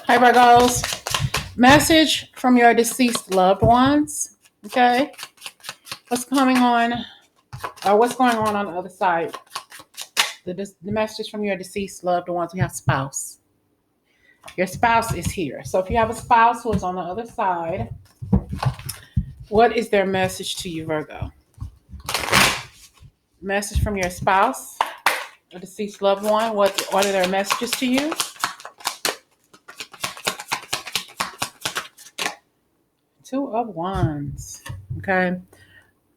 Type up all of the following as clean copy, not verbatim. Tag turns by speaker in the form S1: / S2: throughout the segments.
S1: Hi, Virgos. Message from your deceased loved ones. Okay. What's coming on, or what's going on the other side? The message from your deceased loved ones. We have spouse. Your spouse is here. So if you have a spouse who is on the other side, what is their message to you, Virgo? Message from your spouse, a deceased loved one. What are their messages to you? Two of Wands. Okay.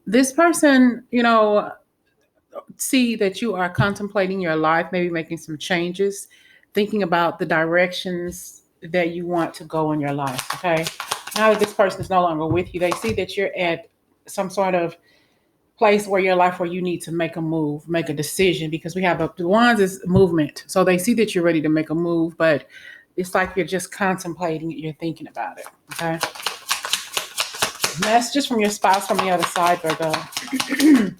S1: This person, see that you are contemplating your life, maybe making some changes, thinking about the directions that you want to go in your life. Okay. Now that this person is no longer with you, they see that you're at some sort of place where your life where you need to make a move, make a decision, because we have the wands is movement. So they see that you're ready to make a move, but it's like you're just contemplating it, you're thinking about it. Okay. Messages from your spouse from the other side, Virgo.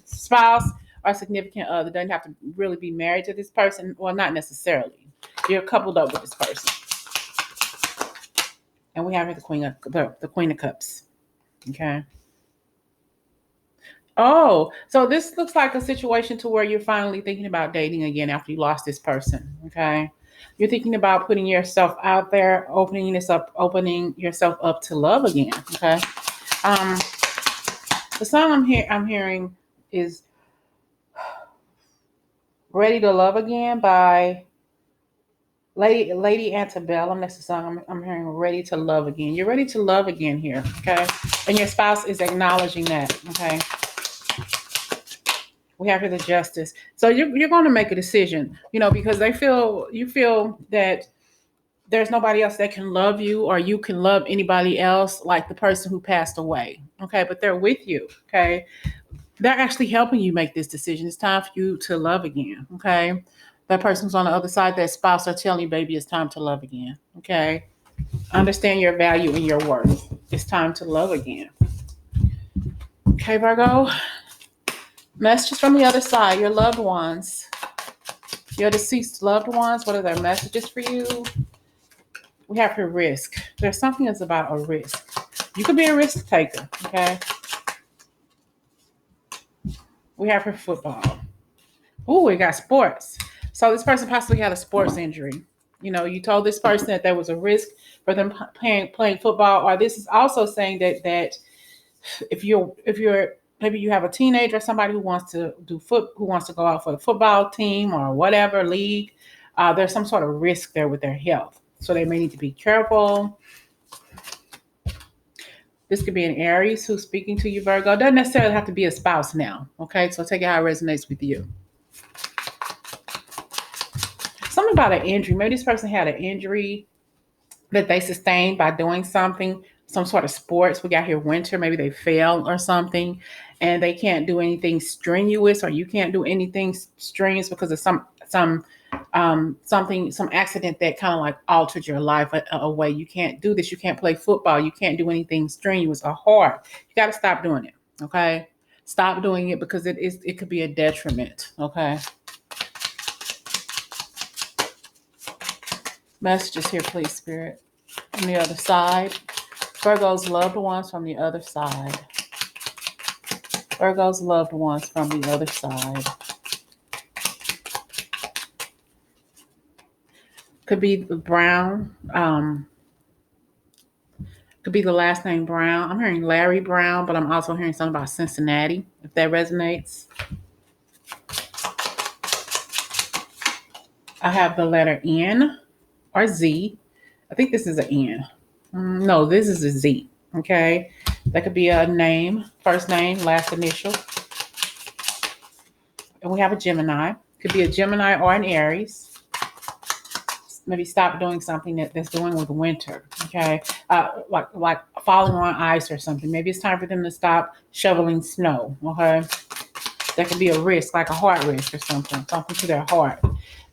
S1: Spouse or significant other doesn't have to really be married to this person. Well, not necessarily. You're coupled up with this person. And we have here the Queen of Cups. Okay. Oh, so this looks like a situation to where you're finally thinking about dating again after you lost this person. Okay. You're thinking about putting yourself out there, opening yourself up to love again. Okay. Um, the song I'm hearing is "Ready to Love Again" by Lady Antebellum. That's the song I'm hearing. "Ready to Love Again." You're ready to love again here, okay? And your spouse is acknowledging that, okay? We have here the Justice. So you're going to make a decision, because you feel that there's nobody else that can love you, or you can love anybody else like the person who passed away, okay? But they're with you, okay? They're actually helping you make this decision. It's time for you to love again, okay? That person who's on the other side, that spouse, are telling you, baby, it's time to love again, okay? Understand your value and your worth. It's time to love again. Okay, Virgo? Messages from the other side, your loved ones, your deceased loved ones. What are their messages for you? We have her risk. There's something that's about a risk. You could be a risk taker, okay? We have her football. Ooh, we got sports. So this person possibly had a sports injury. You told this person that there was a risk for them playing football, or this is also saying that if you're maybe you have a teenager or somebody who wants to who wants to go out for the football team or whatever league, there's some sort of risk there with their health. So they may need to be careful. This could be an Aries who's speaking to you, Virgo. Doesn't necessarily have to be a spouse now. Okay, so take it how it resonates with you. Something about an injury. Maybe this person had an injury that they sustained by doing something, some sort of sports. We got here winter. Maybe they fell or something, and they can't do anything strenuous, or you can't do anything strenuous because of some accident that kind of like altered your life a way. You can't do this. You can't play football. You can't do anything strenuous or hard. You got to stop doing it. Okay, stop doing it because it could be a detriment. Okay. Messages here, please, Spirit. On the other side. Virgo's loved ones from the other side. Virgo's loved ones from the other side. Could be the Brown. Could be the last name Brown. I'm hearing Larry Brown, but I'm also hearing something about Cincinnati, if that resonates. I have the letter N or Z. I think this is an N. No, this is a Z. Okay. That could be a name, first name, last initial. And we have a Gemini. Could be a Gemini or an Aries. Maybe stop doing something that's doing with winter. Okay. Like falling on ice or something. Maybe it's time for them to stop shoveling snow. Okay. That could be a risk, like a heart risk or something to their heart.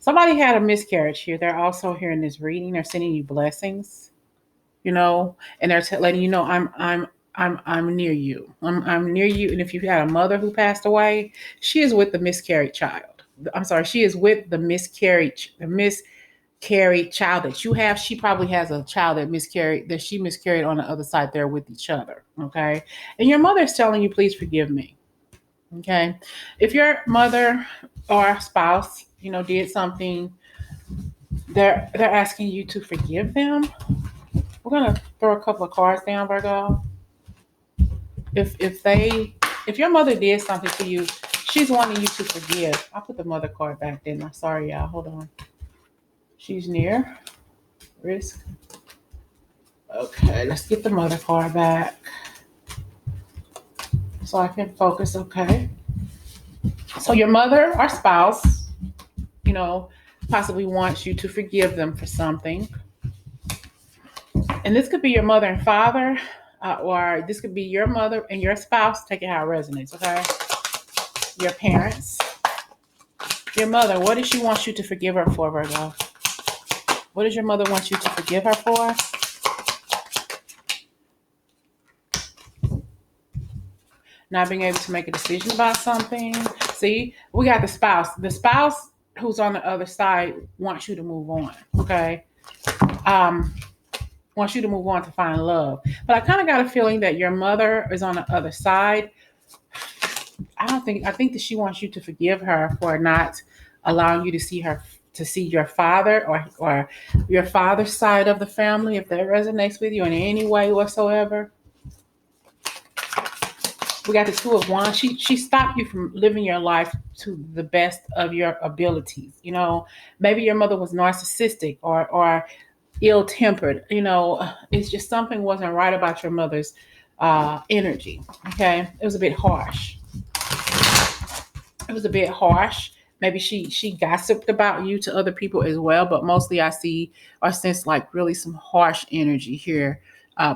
S1: Somebody had a miscarriage here. They're also here in this reading. They're sending you blessings, and they're letting you know I'm near you. I'm near you. And if you had a mother who passed away, she is with the miscarried child. I'm sorry, she is with the miscarriage, carried child that you have. She probably has a child that she miscarried on the other side there with each other. Okay. And your mother is telling you, please forgive me. Okay. If your mother or spouse, did something, they're asking you to forgive them. We're gonna throw a couple of cards down, Virgo. If your mother did something to you, she's wanting you to forgive. I'll put the mother card back then. I'm sorry, y'all. Hold on. She's near risk. Okay, let's get the mother card back so I can focus. Okay. So your mother or spouse, possibly wants you to forgive them for something. And this could be your mother and father, or this could be your mother and your spouse. Take it how it resonates, okay? Your parents. Your mother, what does she want you to forgive her for, Virgo? What does your mother want you to forgive her for? Not being able to make a decision about something. See, we got the spouse. The spouse who's on the other side wants you to move on, okay? Wants you to move on to find love. But I kind of got a feeling that your mother is on the other side. I think that she wants you to forgive her for not allowing you to see your father or your father's side of the family, if that resonates with you in any way whatsoever. We got the Two of Wands. She stopped you from living your life to the best of your abilities. Maybe your mother was narcissistic or ill-tempered. It's just something wasn't right about your mother's energy. Okay, it was a bit harsh. It was a bit harsh. Maybe she gossiped about you to other people as well, but mostly I see or sense like really some harsh energy here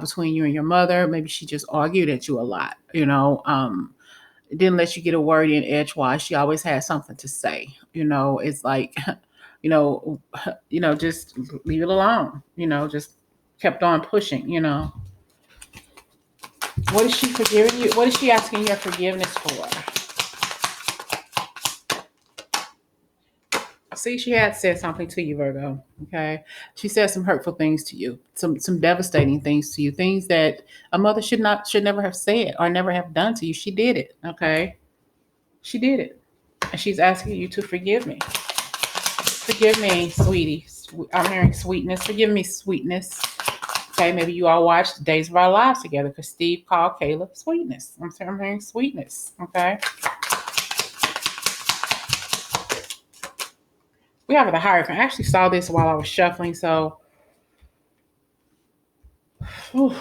S1: between you and your mother. Maybe she just argued at you a lot. Didn't let you get a word in edgewise. She always had something to say. It's like, just leave it alone. Just kept on pushing. What is she forgiving you? What is she asking your forgiveness for? See, she had said something to you, Virgo. Okay, she said some hurtful things to you, some devastating things to you, things that a mother should never have said or never have done to you. She did it. Okay, she did it, and she's asking you to forgive me. Forgive me, sweetie. I'm hearing sweetness. Forgive me, sweetness. Okay, maybe you all watched Days of Our Lives together because Steve called Caleb sweetness. I'm hearing sweetness. Okay. We have the Hierophant. I actually saw this while I was shuffling, so whew,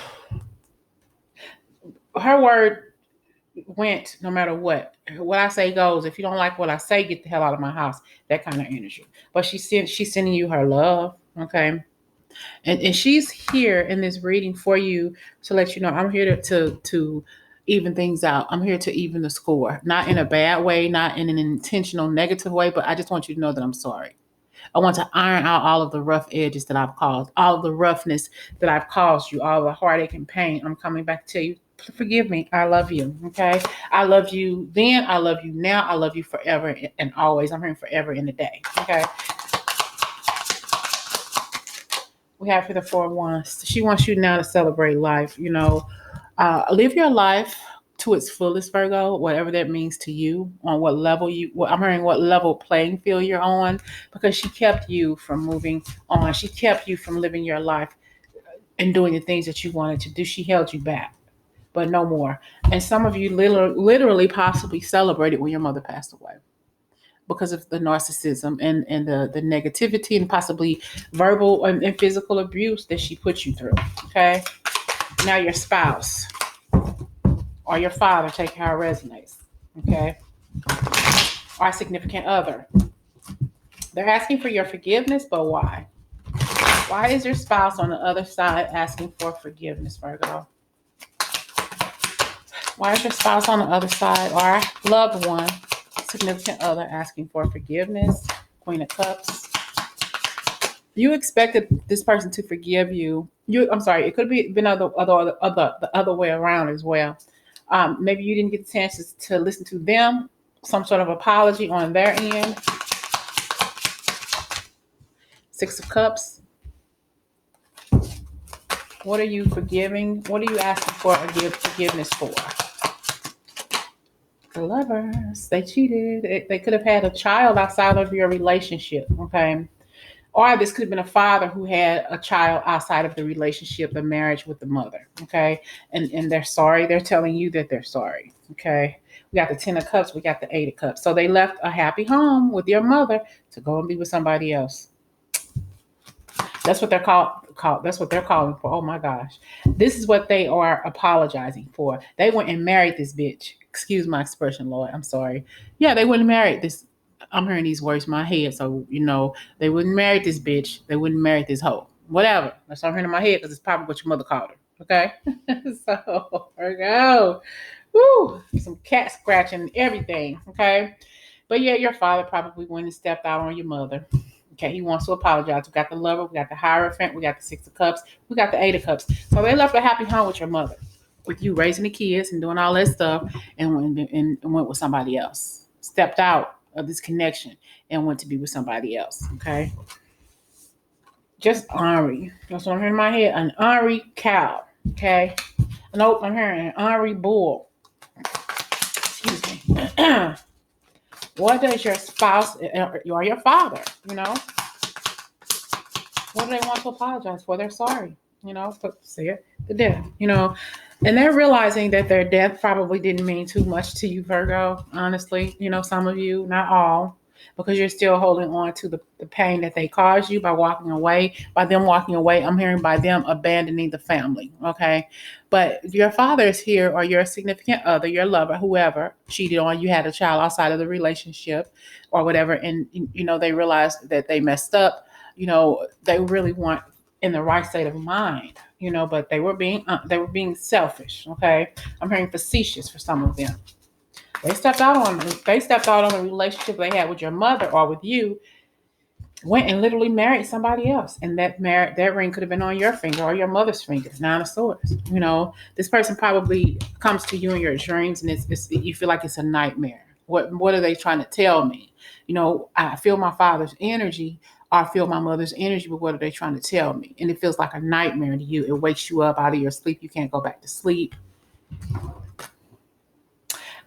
S1: her word went no matter what. What I say goes. If you don't like what I say, get the hell out of my house. That kind of energy. But she's sending you her love. Okay. And she's here in this reading for you to let you know I'm here to even things out. I'm here to even the score. Not in a bad way, not in an intentional negative way, but I just want you to know that I'm sorry. I want to iron out all of the rough edges that I've caused, all of the roughness that I've caused you, all the heartache and pain. I'm coming back to tell you, forgive me. I love you. Okay. I love you then. I love you now. I love you forever and always. I'm hearing forever in the day. Okay. We have for the Four of Wands. She wants you now to celebrate life. Live your life to its fullest, Virgo, whatever that means to you, on what level I'm hearing what level playing field you're on, because she kept you from moving on. She kept you from living your life and doing the things that you wanted to do. She held you back, but no more. And some of you literally possibly celebrated when your mother passed away because of the narcissism and the negativity and possibly verbal and physical abuse that she put you through. Okay. Now your spouse or your father, take how it resonates. Okay. Or a significant other. They're asking for your forgiveness, but why? Why is your spouse on the other side asking for forgiveness, Virgo? Why is your spouse on the other side or a loved one, significant other, asking for forgiveness? Queen of Cups. You expected this person to forgive you. I'm sorry. It could have been the other way around as well. Maybe you didn't get the chances to listen to them, some sort of apology on their end. Six of Cups. What are you forgiving? What are you asking for forgiveness for? The Lovers. They cheated. They could have had a child outside of your relationship. Okay. Or this could have been a father who had a child outside of the relationship, the marriage with the mother. Okay. And they're sorry. They're telling you that they're sorry. Okay. We got the 10 of Cups. We got the 8 of Cups. So they left a happy home with your mother to go and be with somebody else. That's what they're called. That's what they're calling for. Oh my gosh. This is what they are apologizing for. They went and married this bitch. Excuse my expression, Lord. I'm sorry. Yeah, they went and married this. I'm hearing these words in my head. So, they wouldn't marry this bitch. They wouldn't marry this hoe. Whatever. That's what I'm hearing in my head because it's probably what your mother called her. Okay? So, there we go. Woo! Some cat scratching, everything. Okay? But yeah, your father probably went and stepped out on your mother. Okay, he wants to apologize. We got the Lover, we got the Hierophant, we got the 6 of Cups, we got the 8 of Cups. So they left a happy home with your mother, with you raising the kids and doing all that stuff, and went with somebody else. Stepped out of this connection and went to be with somebody else. Okay, just ornery. That's what I'm hearing in my head. An ornery cow. Okay, nope, I'm hearing an ornery bull. Excuse me. What does your spouse or your father, what do they want to apologize for? They're sorry, say it to death, and they're realizing that their death probably didn't mean too much to you, Virgo, honestly, some of you, not all, because you're still holding on to the pain that they caused you by walking away. By them walking away, I'm hearing by them abandoning the family, okay? But your father is here, or your significant other, your lover, whoever cheated on you, had a child outside of the relationship or whatever, and, they realized that they messed up. They really weren't in the right state of mind, but they were being selfish, okay? I'm hearing facetious for some of them. They stepped out on the relationship they had with your mother or with you, went and literally married somebody else. And that ring could have been on your finger or your mother's finger, 9 of Swords. This person probably comes to you in your dreams, and you feel like it's a nightmare. What are they trying to tell me? I feel my father's energy, or I feel my mother's energy, but what are they trying to tell me? And it feels like a nightmare to you. It wakes you up out of your sleep. You can't go back to sleep.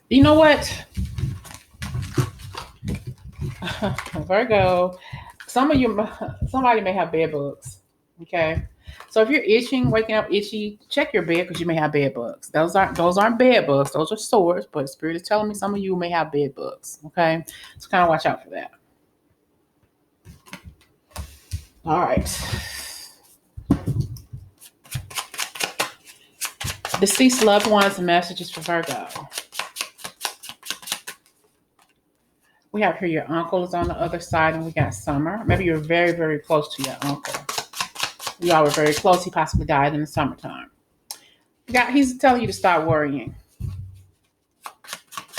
S1: You know what? Virgo, somebody may have bed bugs. Okay. So if you're itching, waking up itchy, check your bed because you may have bed bugs. Those aren't bed bugs, those are sores, but Spirit is telling me some of you may have bed bugs. Okay. So kind of watch out for that. All right. Deceased loved ones and messages for Virgo. We have here your uncle is on the other side, and we got Summer. Maybe you're very, very close to your uncle. You all were very close. He possibly died in the summertime. He's telling you to stop worrying.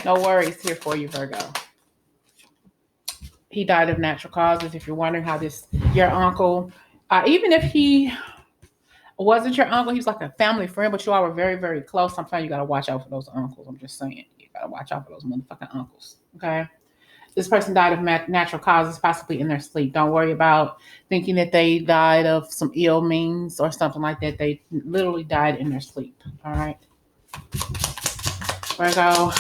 S1: No worries here for you, Virgo. He died of natural causes. If you're wondering how your uncle, even if he wasn't your uncle, he was like a family friend, but you all were very, very close. Sometimes you got to watch out for those uncles. I'm just saying. You got to watch out for those motherfucking uncles. Okay? This person died of natural causes, possibly in their sleep. Don't worry about thinking that they died of some ill means or something like that. They literally died in their sleep. All right. Virgo,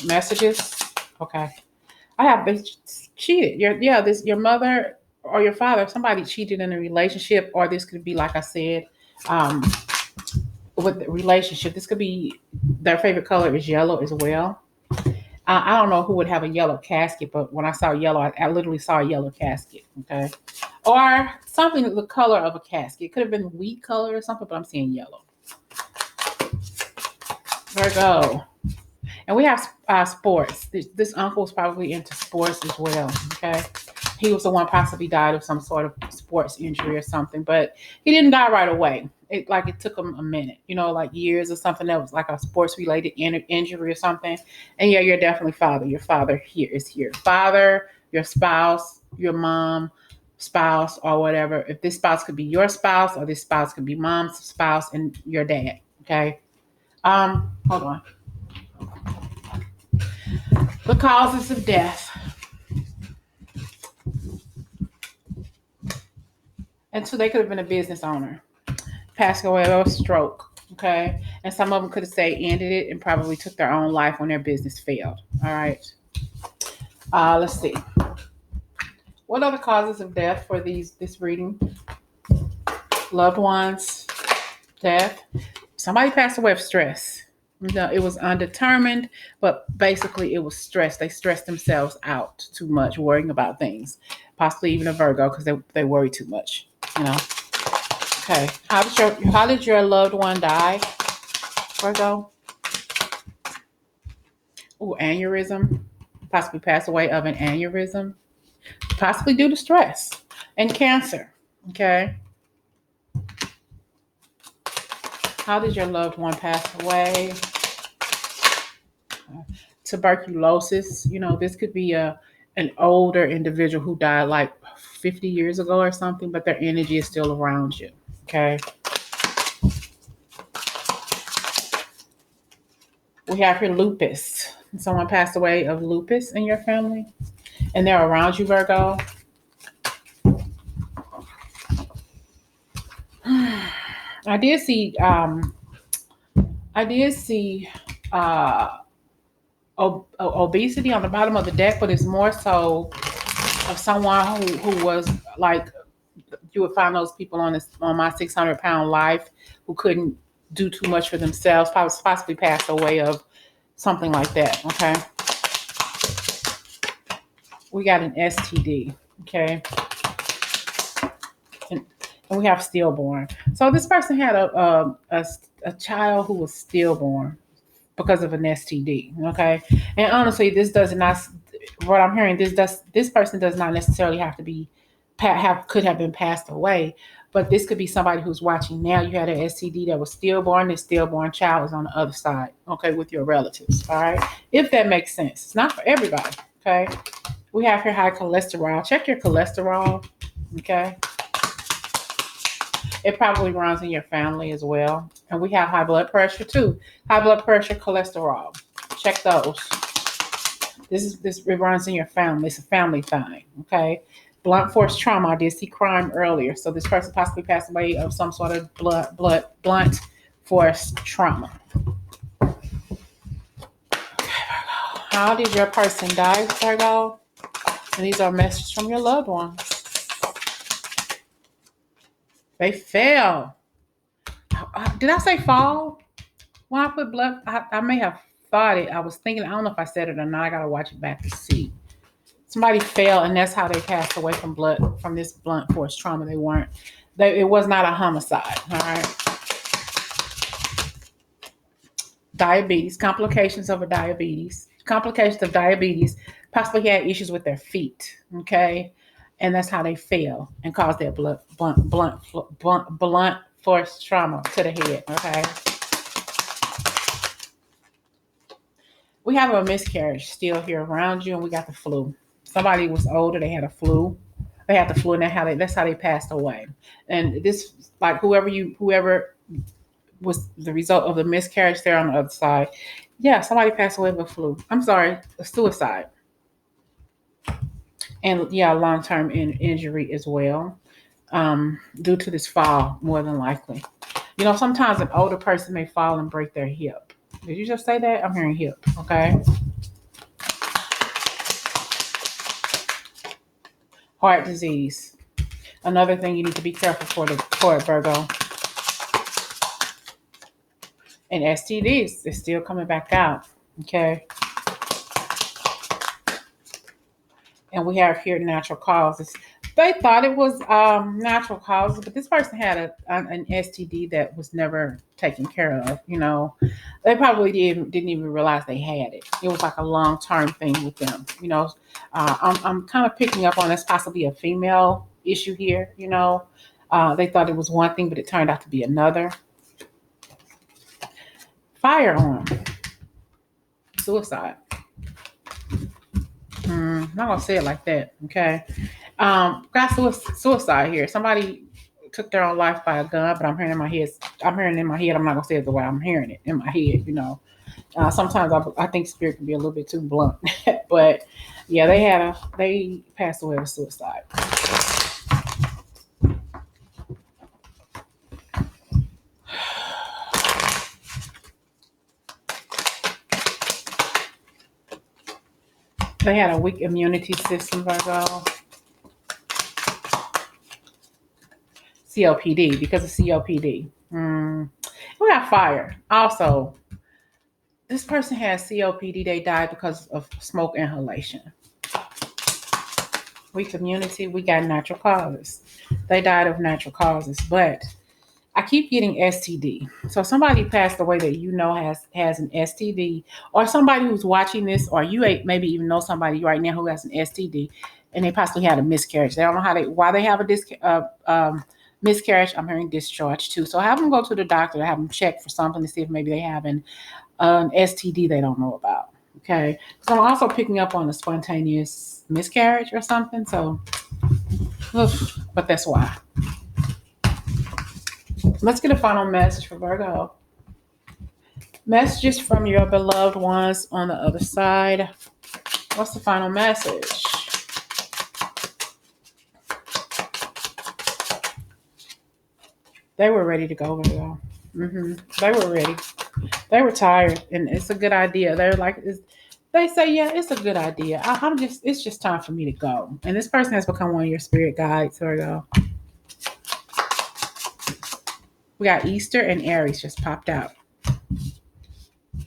S1: messages. Okay. They cheated. Your mother or your father, somebody cheated in a relationship, or this could be, like I said, with the relationship. This could be their favorite color is yellow as well. I don't know who would have a yellow casket, but when I saw yellow, I literally saw a yellow casket, okay? Or something the color of a casket. It could have been wheat color or something, but I'm seeing yellow. Virgo. And we have sports. This uncle was probably into sports as well, okay? He was the one possibly died of some sort of sports injury or something, but he didn't die right away. It took him a minute, like years or something that was like a sports related injury or something. And yeah, you're definitely father. Your father here is here. Father, your spouse, your mom, spouse, or whatever. If this spouse could be your spouse, or this spouse could be mom's spouse and your dad. Okay. Hold on. The causes of death. And two, they could have been a business owner, passed away of a stroke. Okay. And some of them could have say ended it and probably took their own life when their business failed. All right. Let's see. What are the causes of death for this reading? Loved ones, death. Somebody passed away of stress. No, it was undetermined, but basically it was stress. They stressed themselves out too much, worrying about things. Possibly even a Virgo because they worry too much. You know. Okay. How did your loved one die, Virgo? Oh, aneurysm. Possibly passed away of an aneurysm. Possibly due to stress and cancer. Okay. How did your loved one pass away? Tuberculosis. This could be an older individual who died like 50 years ago or something, but their energy is still around you. Okay. We have here lupus. Someone passed away of lupus in your family, and they're around you, Virgo. I did see. Obesity on the bottom of the deck, but it's more so of someone who was like, you would find those people on my 600-pound life who couldn't do too much for themselves, possibly passed away of something like that. Okay. We got an STD. Okay. And we have stillborn. So this person had a child who was stillborn because of an STD. Okay. And honestly, this does not, what I'm hearing, this person does not necessarily have to be, could have been passed away, but this could be somebody who's watching now. You had an STD that was stillborn. This stillborn child is on the other side. Okay. With your relatives. All right. If that makes sense. It's not for everybody. Okay. We have here high cholesterol. Check your cholesterol. Okay. It probably runs in your family as well. And we have high blood pressure too. High blood pressure, cholesterol. Check those. It runs in your family. It's a family thing. Okay. Blunt force trauma. I did see crime earlier. So this person possibly passed away of some sort of blunt force trauma. Okay, Virgo. How did your person die, Virgo? And these are messages from your loved ones. They fell. Did I say fall? When I put blood, I may have thought it. I was thinking, I don't know if I said it or not. I got to watch it back to see. Somebody fell, and that's how they passed away from this blunt force trauma. It was not a homicide. All right. Diabetes, complications of diabetes. Possibly had issues with their feet. Okay. And that's how they fell and caused their blunt force trauma to the head. Okay. We have a miscarriage still here around you, and we got the flu. Somebody was older, they had a flu. They had the flu, and that's how they passed away. And this, like whoever was the result of the miscarriage there on the other side. Yeah, somebody passed away of a flu. I'm sorry, a suicide. And yeah, long-term injury as well, due to this fall, more than likely. Sometimes an older person may fall and break their hip. Did you just say that? I'm hearing hip. Okay. Heart disease. Another thing you need to be careful for it, Virgo. And STDs is still coming back out. Okay. And we have here natural causes. They thought it was natural causes, but this person had an STD that was never taken care of. They probably didn't even realize they had it. It was like a long-term thing with them. I'm kind of picking up on this possibly a female issue here. They thought it was one thing, but it turned out to be another. Firearm, suicide. I'm not gonna say it like that. Okay. Got suicide here. Somebody took their own life by a gun, but I'm hearing in my head. I'm not gonna say it the way I'm hearing it in my head. Sometimes I think spirit can be a little bit too blunt, but yeah, they passed away with suicide. They had a weak immunity system, Virgo. COPD, because of COPD. We got fire. Also, this person has COPD. They died because of smoke inhalation. Weak immunity. We got natural causes. They died of natural causes, but I keep getting STD. So somebody passed away that you know has an STD, or somebody who's watching this, or you maybe even know somebody right now who has an STD, and they possibly had a miscarriage. They don't know why they have a miscarriage. I'm hearing discharge too. So have them go to the doctor to have them check for something to see if maybe they have an STD they don't know about. Okay. So I'm also picking up on a spontaneous miscarriage or something. So, but that's why. Let's get a final message for Virgo. Messages from your beloved ones on the other side. What's the final message? They were ready to go, Virgo. They were ready. They were tired, and it's a good idea. They're like, they say, yeah, it's a good idea. It's just time for me to go. And this person has become one of your spirit guides, Virgo. We got Easter and Aries just popped out.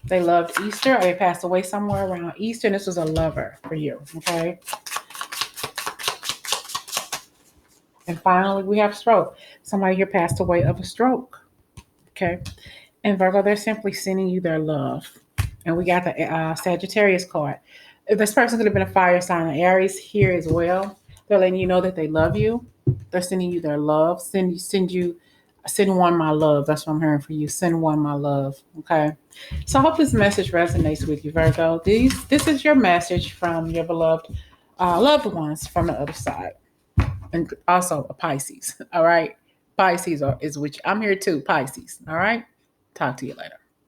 S1: They loved Easter, or they passed away somewhere around Easter, and this was a lover for you, okay? And finally, we have stroke. Somebody here passed away of a stroke, okay? And Virgo, they're simply sending you their love. And we got the Sagittarius card. If this person could have been a fire sign, of Aries here as well. They're letting you know that they love you. They're sending you their love. Send one my love. That's what I'm hearing for you. Send one my love. Okay. So I hope this message resonates with you, Virgo. This is your message from your beloved loved ones from the other side, and also a Pisces. All right. Pisces is which I'm here too. Pisces. All right. Talk to you later.